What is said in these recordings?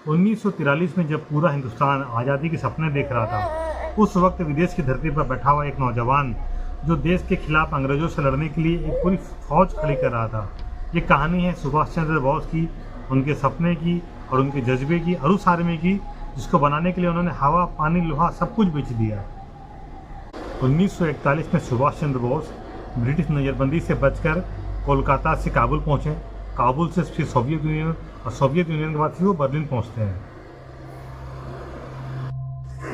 1943 में जब पूरा हिंदुस्तान आज़ादी के सपने देख रहा था, उस वक्त विदेश की धरती पर बैठा हुआ एक नौजवान जो देश के खिलाफ अंग्रेज़ों से लड़ने के लिए एक पूरी फौज खड़ी कर रहा था। ये कहानी है सुभाष चंद्र बोस की, उनके सपने की और उनके जज्बे की, और उस आर्मी की जिसको बनाने के लिए उन्होंने हवा, पानी, लोहा सब कुछ बेच दिया। 1941 में सुभाष चंद्र बोस ब्रिटिश नज़रबंदी से बचकर कोलकाता से काबुल पहुँचे। काबुल से फिर सोवियत यूनियन, और सोवियत यूनियन के बाद फिर वो बर्लिन पहुँचते हैं।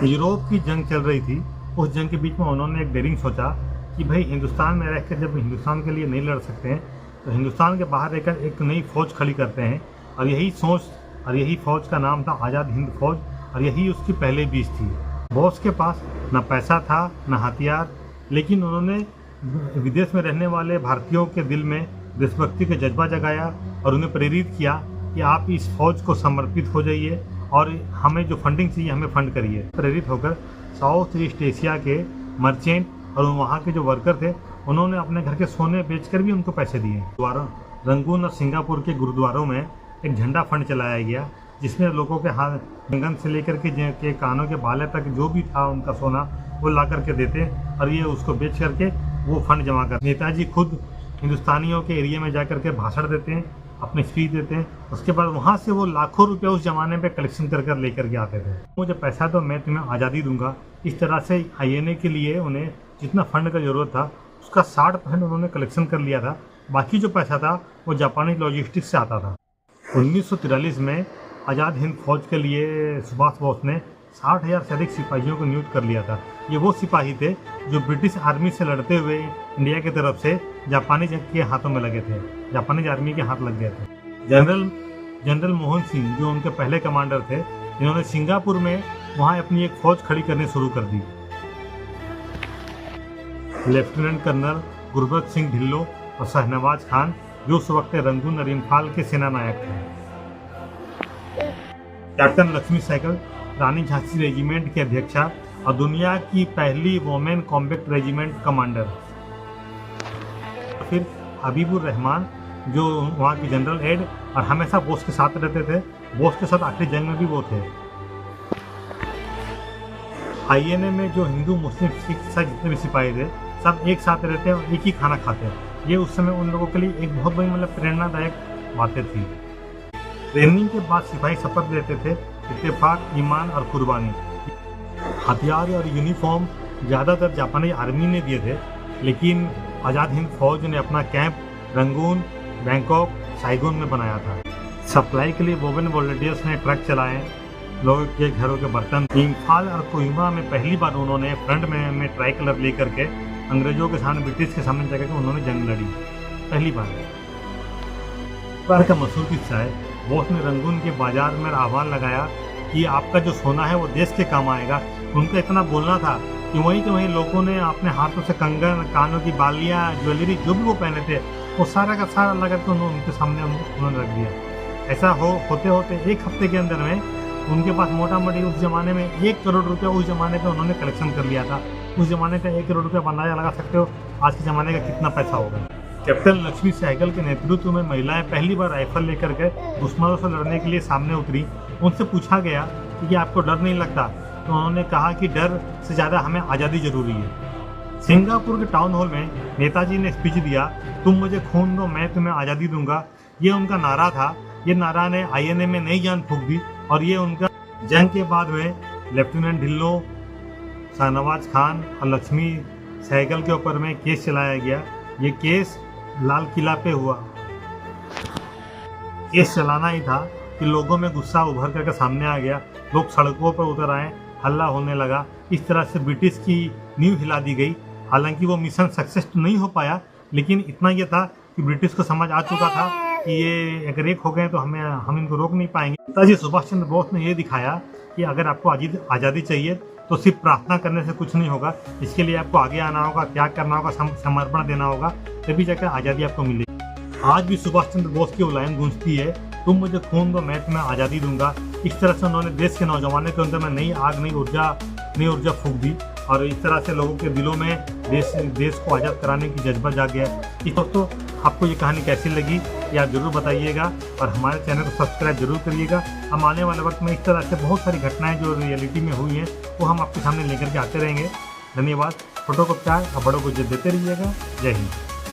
यूरोप की जंग चल रही थी। उस जंग के बीच में उन्होंने एक डेयरिंग सोचा कि भाई हिंदुस्तान में रहकर जब हिंदुस्तान के लिए नहीं लड़ सकते हैं तो हिंदुस्तान के बाहर रहकर एक नई फौज खड़ी करते हैं। और यही सोच और यही फौज का नाम था आज़ाद हिंद फौज, और यही उसकी पहले बीज थी। बॉस के पास न पैसा था न हथियार, लेकिन उन्होंने विदेश में रहने वाले भारतीयों के दिल में देशभक्ति का जज्बा जगाया और उन्हें प्रेरित किया कि आप इस फौज को समर्पित हो जाइए और हमें जो फंडिंग चाहिए हमें फंड करिए। प्रेरित होकर साउथ ईस्ट एशिया के मर्चेंट और वहाँ के जो वर्कर थे उन्होंने अपने घर के सोने बेचकर भी उनको पैसे दिए। रंगून और सिंगापुर के गुरुद्वारों में एक झंडा फंड चलाया गया, जिसमें लोगों के हाथ कंगन से लेकर के कानों के बाले तक जो भी था उनका सोना वो ला करके देते और ये उसको बेच करके वो फंड जमा कर। नेताजी खुद हिंदुस्तानियों के एरिया में जा करके भाषण देते हैं, अपनी स्पीच देते हैं। उसके बाद वहाँ से वो लाखों रुपए उस जमाने पे कलेक्शन कर लेकर के आते थे। मुझे पैसा तो मैं तुम्हें आज़ादी दूंगा, इस तरह से INA के लिए उन्हें जितना फंड का ज़रूरत था उसका 60% उन्होंने कलेक्शन कर लिया था। बाकी जो पैसा था वो जापानी लॉजिस्टिक्स से आता था। 1943 में आज़ाद हिंद फौज के लिए सुभाष बोस ने 60,000 से अधिक सिपाहियों को नियुक्त कर लिया था। ये वो सिपाही थे जो ब्रिटिश आर्मी से लड़ते हुए इंडिया की तरफ से जापानी के हाथों में लगे थे, जापानी आर्मी के हाथ लग गए थे। जनरल मोहन सिंह जो उनके पहले कमांडर थे, जिन्होंने सिंगापुर में वहाँ अपनी एक फौज खड़ी करनी शुरू कर दी। लेफ्टिनेंट कर्नल गुरबख्श सिंह ढिल्लो और शहनवाज खान जो उस वक्त रंगून और इम्फाल के सेना नायक थे। कैप्टन लक्ष्मी सहगल रानी झांसी रेजिमेंट की अध्यक्षा और दुनिया की पहली वोमेन कॉम्बैट रेजिमेंट कमांडर। फिर हबीबुर रहमान जो वहाँ की जनरल एड और हमेशा बोस के साथ रहते थे। बोस के साथ आखिरी जंग में भी वो थे। INA में जो हिंदू, मुस्लिम, सिख, ईसाई जितने भी सिपाही थे सब एक साथ रहते हैं और एक ही खाना खाते हैं। ये उस समय उन लोगों के लिए एक बहुत बड़ी प्रेरणादायक बातें थी। ट्रेनिंग के बाद सिपाही शपथ लेते थे इत्तेफाक, ईमान और कुर्बानी। हथियार और यूनिफॉर्म ज़्यादातर जापानी आर्मी ने दिए थे, लेकिन आज़ाद हिंद फौज ने अपना कैंप रंगून, बैंकॉक, साइगोन में बनाया था। सप्लाई के लिए वोमेन वॉलंटियर्स ने ट्रक चलाए, लोगों के घरों के बर्तन। इम्फाल और कोहिमा में पहली बार उन्होंने फ्रंट में ट्राई कलर लेकर के अंग्रेजों के सामने, ब्रिटिश के सामने जाकर के उन्होंने जंग लड़ी, पहली बार का मशहूर किस्सा है। बोस ने रंगून के बाजार में आह्वान लगाया कि आपका जो सोना है वो देश के काम आएगा। उनका इतना बोलना था कि वहीं के वहीं लोगों ने अपने हाथों से कंगन, कानों की बालियाँ, ज्वेलरी जो भी वो पहने थे वो सारा का सारा लगा के उनके सामने उन्होंने रख दिया। ऐसा होते होते एक हफ्ते के अंदर में उनके पास मोटा मोटी उस ज़माने में 1 करोड़ रुपया उस ज़माने पे उन्होंने कलेक्शन कर लिया था। उस ज़माने पे 1 करोड़ रुपया अंदाजा लगा सकते हो आज के ज़माने का कितना पैसा होगा। कैप्टन लक्ष्मी सहगल के नेतृत्व में महिलाएं पहली बार राइफल लेकर के दुश्मनों से लड़ने के लिए सामने उतरी। उनसे पूछा गया कि आपको डर नहीं लगता, तो उन्होंने कहा कि डर से ज़्यादा हमें आज़ादी ज़रूरी है। सिंगापुर के टाउन हॉल में नेताजी ने स्पीच दिया, तुम मुझे खून दो मैं तुम्हें आज़ादी दूंगा। ये उनका नारा था। ये नारा ने INA में नई जान फूंक दी और ये उनका जंग के बाद में लेफ्टिनेंट ढिल्लो, शहनवाज खान और लक्ष्मी सहगल के ऊपर में केस चलाया गया। ये केस लाल किला पे हुआ। केस चलाना ही था कि लोगों में गुस्सा उभर करके सामने आ गया, लोग सड़कों पर उतर आए, हल्ला होने लगा। इस तरह से ब्रिटिश की नींव हिला दी गई। हालांकि वो मिशन सक्सेस नहीं हो पाया, लेकिन इतना ये था कि ब्रिटिश को समझ आ चुका था कि ये अगर एक हो गए तो हम इनको रोक नहीं पाएंगे। नेताजी सुभाष चंद्र बोस ने ये दिखाया कि अगर आपको आज़ादी चाहिए तो सिर्फ प्रार्थना करने से कुछ नहीं होगा। इसके लिए आपको आगे आना होगा, त्याग करना होगा, समर्पण देना होगा, तभी जाकर आज़ादी आपको मिलेगी। आज भी सुभाष चंद्र बोस की वो लाइन गूंजती है, तुम मुझे खून दो मैं तुम्हें आज़ादी दूंगा। इस तरह से उन्होंने देश के नौजवानों के अंदर में नई आग, नई ऊर्जा फूंक दी और इस तरह से लोगों के दिलों में देश को आज़ाद कराने की जज्बा जाग गया। दोस्तों, आपको ये कहानी कैसी लगी ये आप जरूर बताइएगा और हमारे चैनल को सब्सक्राइब जरूर करिएगा। हम आने वाले वक्त में इस तरह से बहुत सारी घटनाएं जो रियलिटी में हुई हैं वो हम आपके सामने लेकर के आते रहेंगे। धन्यवाद। छोटों को प्यार और बड़ों को इज्जत देते रहिएगा। जय हिंद।